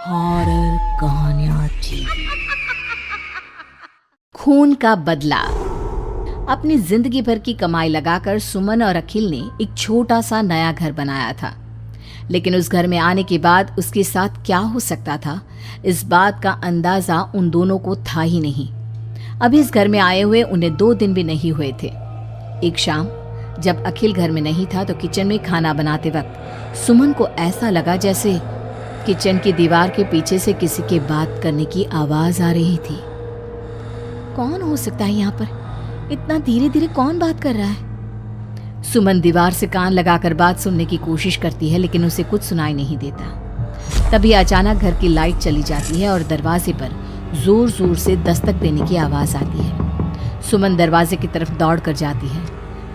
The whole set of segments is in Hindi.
हॉरर कहानियां थी। खून का बदला। अपनी जिंदगी भर की कमाई लगाकर सुमन और अखिल ने एक छोटा सा नया घर बनाया था, लेकिन उस घर में आने के बाद उसके साथ क्या हो सकता था, इस बात का अंदाजा उन दोनों को था ही नहीं। अभी इस घर में आए हुए उन्हें 2 दिन भी नहीं हुए थे। एक शाम जब अखिल घर में नहीं था तो किचन में खाना बनाते वक्त सुमन को ऐसा लगा जैसे किचन की दीवार के पीछे से किसी के बात करने की आवाज आ रही थी। कौन हो सकता है यहाँ पर? इतना धीरे धीरे कौन बात कर रहा है? सुमन दीवार से कान लगाकर बात सुनने की कोशिश करती है, लेकिन उसे कुछ सुनाई नहीं देता। तभी अचानक घर की लाइट चली जाती है और दरवाजे पर जोर जोर से दस्तक देने की आवाज आती है। सुमन दरवाजे की तरफ दौड़ कर जाती है,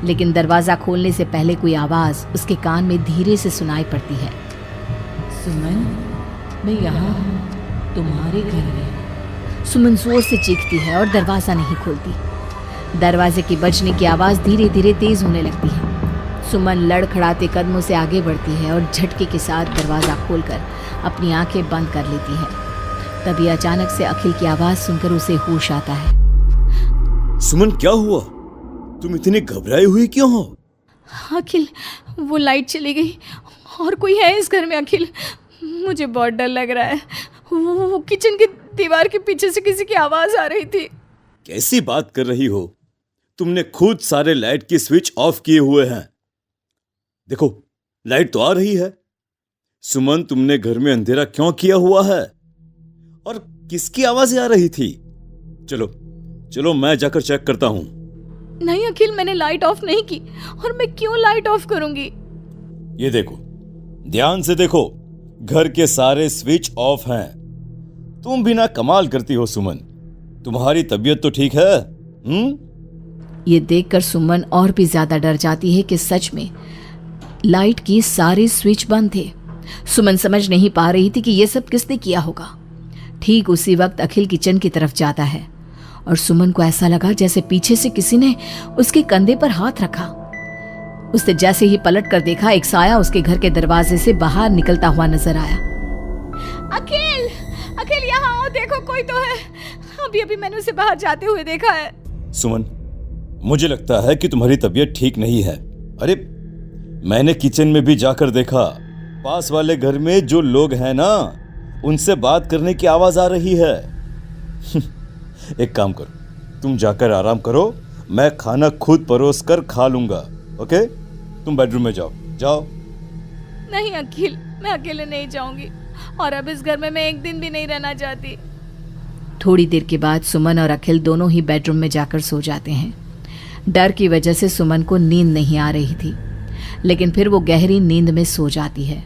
लेकिन दरवाजा खोलने से पहले कोई आवाज उसके कान में धीरे से सुनाई पड़ती है। सुमन, मैं यहाँ हूँ, तुम्हारे घर में। सुमन जोर से चीखती है और दरवाजा नहीं खोलती। दरवाजे के बजने की आवाज धीरे धीरे तेज होने लगती है। सुमन लड़खड़ाते कदमों से आगे बढ़ती है और झटके के साथ दरवाजा खोलकर अपनी आंखें बंद कर लेती है। तभी अचानक से अखिल की आवाज सुनकर उसे होश आता है। सुमन, क्या हुआ? तुम इतनी घबराई हुई क्यों हो? अखिल, वो लाइट चली गई और कोई है इस घर में। अखिल, मुझे बहुत डर लग रहा है। वो किचन की दीवार के पीछे से किसी की आवाज आ रही थी। कैसी बात कर रही हो? तुमने खुद सारे लाइट की स्विच ऑफ किए हुए हैं। देखो, लाइट तो आ रही है। सुमन, तुमने घर में अंधेरा क्यों किया हुआ है? और किसकी आवाजें आ रही थी? चलो चलो, मैं जाकर चेक करता हूं। नहीं अखिल, मैंने लाइट ऑफ नहीं की। और मैं क्यों लाइट ऑफ करूंगी? ये देखो, ध्यान से देखो, घर के सारे स्विच ऑफ हैं। तुम भी ना कमाल करती हो सुमन। तुम्हारी तबीयत तो ठीक है? ये देखकर सुमन और भी ज्यादा डर जाती है कि सच में लाइट की सारे स्विच बंद थे। सुमन समझ नहीं पा रही थी कि ये सब किसने किया होगा। ठीक उसी वक्त अखिल किचन की तरफ जाता है और सुमन को ऐसा लगा जैसे पीछे से किसी ने उसके कंधे पर हाथ रखा। उसने जैसे ही पलट कर देखा, एक साया उसके घर के दरवाजे से बाहर निकलता हुआ नजर आया। अखिल, अखिल यहाँ आओ, देखो कोई तो है। अभी अभी मैंने उसे बाहर जाते हुए देखा है। सुमन, मुझे लगता है कि तुम्हारी तबीयत ठीक नहीं है। अरे, मैंने किचन में भी जाकर देखा। पास वाले घर में जो लोग हैं ना, उनसे बात करने की आवाज आ रही है। एक काम करो, तुम जाकर आराम करो, मैं खाना खुद परोस कर खा लूंगा। ओके? तुम बेडरूम में जाओ। जाओ। नहीं अखिल, मैं अकेले नहीं जाऊंगी और अब इस घर में मैं एक दिन भी नहीं रहना चाहती। थोड़ी देर के बाद सुमन और अखिल दोनों ही बेडरूम में जाकर सो जाते हैं। डर की वजह से सुमन को नींद नहीं आ रही थी, लेकिन फिर वो गहरी नींद में सो जाती है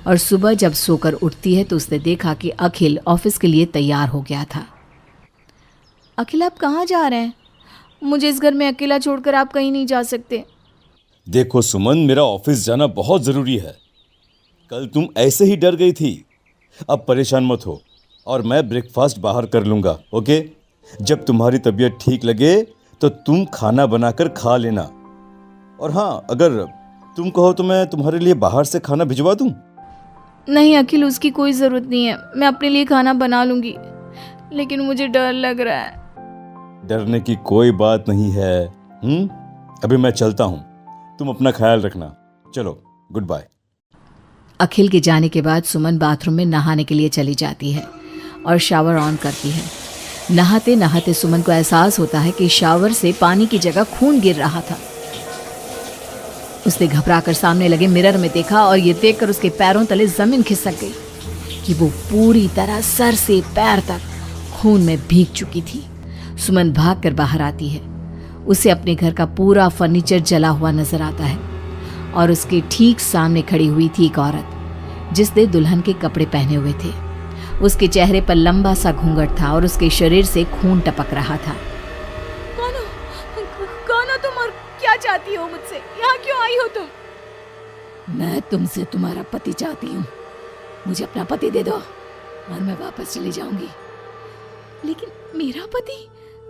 और सुबह जब सोकर उठती है तो उसने देखा कि अखिल ऑफिस के लिए तैयार हो गया था। अखिल, आप कहाँ जा रहे हैं? मुझे इस घर में अकेला छोड़कर आप कहीं नहीं जा सकते। देखो सुमन, मेरा ऑफिस जाना बहुत जरूरी है। कल तुम ऐसे ही डर गई थी। अब परेशान मत हो और मैं ब्रेकफास्ट बाहर कर लूंगा। ओके? जब तुम्हारी तबीयत ठीक लगे तो तुम खाना बनाकर खा लेना। और हाँ, अगर तुम कहो तो मैं तुम्हारे लिए बाहर से खाना भिजवा दूं। नहीं अखिल, उसकी कोई ज़रूरत नहीं है। मैं अपने लिए खाना बना लूंगी, लेकिन मुझे डर लग रहा है। डरने की कोई बात नहीं है। अभी मैं चलता हूँ, तुम अपना ख्याल रखना। चलो, गुड बाय। अखिल के जाने के बाद सुमन बाथरूम में नहाने के लिए चली जाती है और शावर ऑन करती है। नहाते नहाते सुमन को एहसास होता है कि शावर से पानी की जगह खून गिर रहा था। उसने घबराकर सामने लगे मिरर में देखा और ये देखकर उसके पैरों तले जमीन खिसक गई कि वो पूरी तरह सर से पैर तक खून में भीग चुकी थी। सुमन भागकर बाहर आती है। उसे अपने घर का पूरा फर्नीचर जला हुआ नजर आता है और उसके ठीक सामने खड़ी हुई थी एक औरत जिसने दुल्हन के कपड़े पहने हुए थे। उसके चेहरे पर लंबा सा घूंघट था और उसके शरीर से खून टपक रहा था। कौन हो तुम और क्या चाहती हो मुझसे? यहाँ क्यों आई हो तुम? मैं तुमसे तुम्हारा पति चाहती हूँ। मुझे अपना पति दे दो और मैं वापस चली जाऊंगी। लेकिन मेरा पति?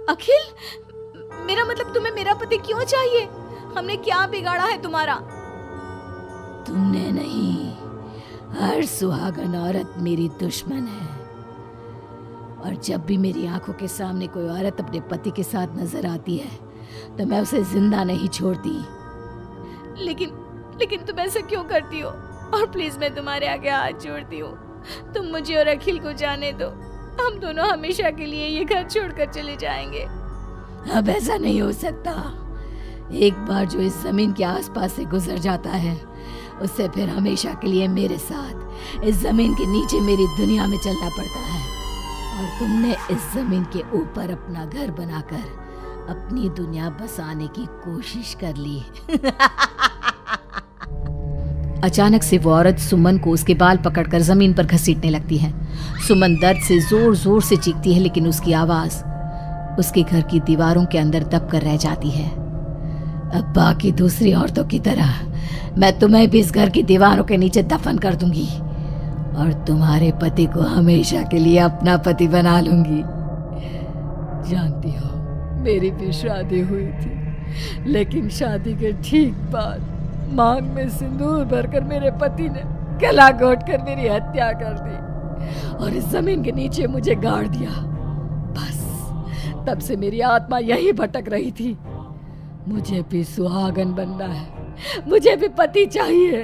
अखिल, मेरा मतलब तुम्हें मेरा पति क्यों चाहिए? हमने क्या बिगाड़ा है तुम्हारा? तुमने नहीं, हर सुहागन औरत मेरी दुश्मन है, और जब भी मेरी आंखों के सामने कोई औरत अपने पति के साथ नजर आती है तो मैं उसे जिंदा नहीं छोड़ती। लेकिन तुम ऐसा क्यों करती हो? और प्लीज मैं तुम्हारे आगे हाथ जोड़ती हूँ, तुम मुझे और अखिल को जाने दो। हम दोनों हमेशा के लिए ये घर छोड़कर चले जाएंगे। अब ऐसा नहीं हो सकता। एक बार जो इस जमीन के आसपास से गुजर जाता है उससे फिर हमेशा के लिए मेरे साथ इस जमीन के नीचे मेरी दुनिया में चलना पड़ता है। और तुमने इस जमीन के ऊपर अपना घर बनाकर अपनी दुनिया बसाने की कोशिश कर ली। अचानक से वो औरत सुमन को उसके बाल पकड़कर जमीन पर घसीटने लगती है। सुमन दर्द से जोर जोर से चीखती है, लेकिन उसकी आवाज उसके घर की दीवारों के अंदर दब कर रह जाती है। अब बाकी दूसरी औरतों की तरह मैं तुम्हें भी इस घर की दीवारों के नीचे दफन कर दूंगी और तुम्हारे पति को हमेशा के लिए अपना पति बना लूंगी। जानती हो, मेरी भी शादी हुई थी, लेकिन शादी के ठीक बाद मांग में सिंदूर भरकर मेरे पति ने गला घोट कर मेरी हत्या कर दी और इस जमीन के नीचे मुझे गाड़ दिया। बस तब से मेरी आत्मा यही भटक रही थी। मुझे भी सुहागन बनना है, मुझे भी पति चाहिए।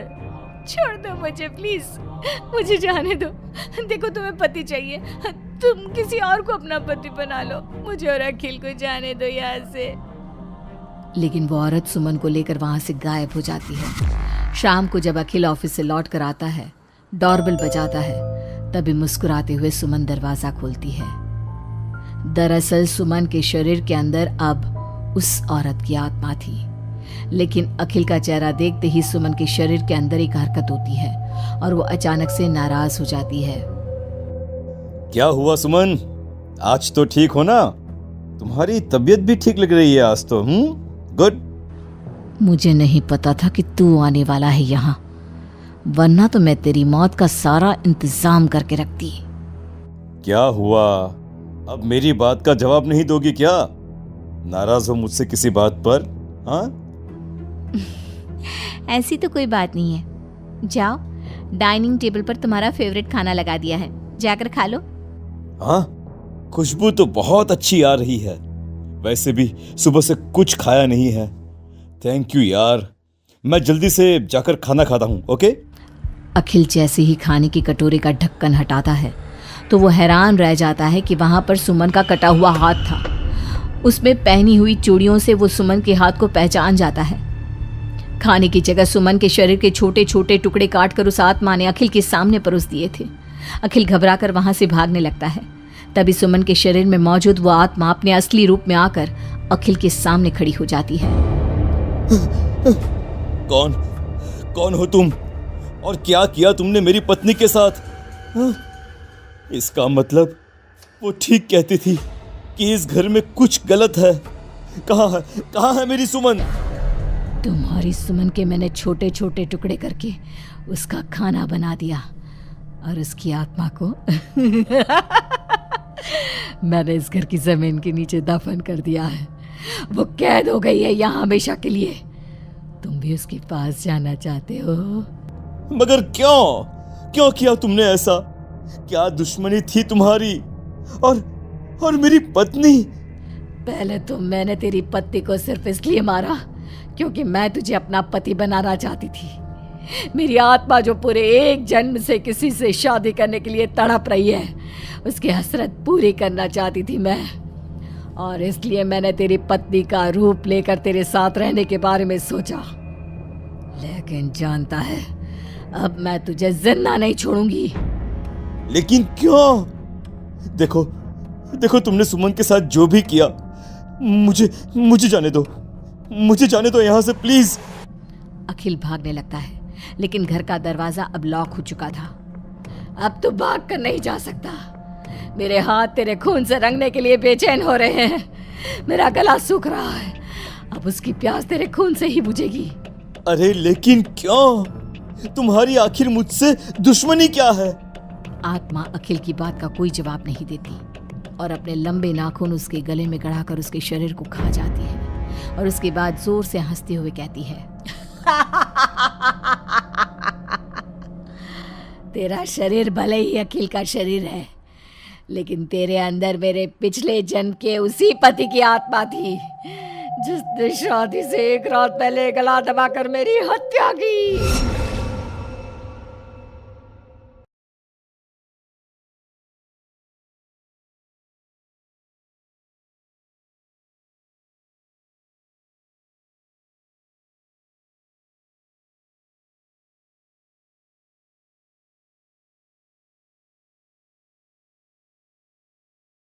छोड़ दो मुझे प्लीज, मुझे जाने दो। देखो तुम्हें पति चाहिए, तुम किसी और को अपना पति बना लो। मुझे और अखिल को जाने दो यहाँ से। लेकिन वो औरत सुमन को लेकर वहां से गायब हो जाती है। शाम को जब अखिल ऑफिस से लौट कर आता है, डोरबेल बजाता है, तभी मुस्कुराते हुए सुमन दरवाजा खोलती है। दरअसल सुमन के शरीर के अंदर अब उस औरत की आत्मा थी, लेकिन अखिल का चेहरा देखते ही सुमन के शरीर के अंदर एक हरकत होती है और वो अचानक से नाराज हो जाती है। क्या हुआ सुमन? आज तो ठीक हो ना? तुम्हारी तबीयत भी ठीक लग रही है आज तो। गुड। मुझे नहीं पता था कि तू आने वाला है यहाँ, वरना तो मैं तेरी मौत का सारा इंतजाम करके रखती। क्या हुआ? अब मेरी बात का जवाब नहीं दोगी क्या? नाराज हो मुझसे किसी बात पर? हाँ? ऐसी तो कोई बात नहीं है। जाओ, डाइनिंग टेबल पर तुम्हारा फेवरेट खाना लगा दिया है, जाकर खा लो। हाँ, खुशबू तो बहुत अच्छी आ रही है। वैसे भी सुबह से कुछ खाया नहीं है। थैंक यू यार, मैं जल्दी से जाकर खाना खाता हूँ। ओके? अखिल जैसे ही खाने की कटोरे का ढक्कन हटाता है तो वो हैरान रह जाता है कि वहां पर सुमन का कटा हुआ हाथ था। उसमें पहनी हुई चूड़ियों से वो सुमन के हाथ को पहचान जाता है। खाने की जगह सुमन के शरीर के छोटे छोटे टुकड़े काटकर उस आत्मा ने अखिल के सामने परोस दिए थे। अखिल घबराकर वहां से भागने लगता है। तभी सुमन के शरीर में मौजूद वो आत्मा अपने असली रूप में आकर अखिल के सामने खड़ी हो जाती है। कौन हो तुम? और क्या किया तुमने मेरी पत्नी के साथ? इसका मतलब वो ठीक कहती थी कि इस घर में कुछ गलत है। कहाँ है मेरी सुमन? तुम्हारी सुमन के मैंने छोटे छोटे टुकड़े करके उसका खाना बना दिया और उसकी आत्मा को मैंने इस घर की जमीन के नीचे दफन कर दिया है। वो कैद हो गई है यहाँ हमेशा के लिए। तुम भी उसके पास जाना चाहते हो? मगर क्यों किया तुमने ऐसा? क्या दुश्मनी थी तुम्हारी और मेरी पत्नी? पहले तो मैंने तेरी पत्नी को सिर्फ इसलिए मारा क्योंकि मैं तुझे अपना पति बनाना चाहती थी। मेरी आत्मा जो पूरे एक जन्म से किसी से शादी करने के लिए तड़प रही है, उसकी हसरत पूरी करना चाहती थी मैं। और इसलिए मैंने तेरी पत्नी का रूप लेकर तेरे साथ रहने के बारे में सोचा। लेकिन जानता है, अब मैं तुझे जिंदा नहीं छोड़ूंगी। लेकिन क्यों? देखो तुमने सुमन के साथ जो भी किया, मुझे जाने दो यहाँ से प्लीज। अखिल भागने लगता है, लेकिन घर का दरवाजा अब लॉक हो चुका था। अब तो भाग कर नहीं जा सकता। मेरे हाथ तेरे खून से रंगने के लिए बेचैन हो रहे हैं। मेरा गला सूख रहा है, अब उसकी प्यास तेरे खून से ही बुझेगी। अरे लेकिन क्यों? तुम्हारी आखिर मुझसे दुश्मनी क्या है? आत्मा अखिल की बात का कोई जवाब नहीं देती और अपने लंबे नाखून उसके गले में गड़ाकर उसके शरीर को खा जाती है और उसके बाद जोर से हंसते हुए कहती है, तेरा शरीर भले ही अखिल का शरीर है, लेकिन तेरे अंदर मेरे पिछले जन्म के उसी पति की आत्मा थी जिसने शादी से एक रात पहले गला दबाकर मेरी हत्या की।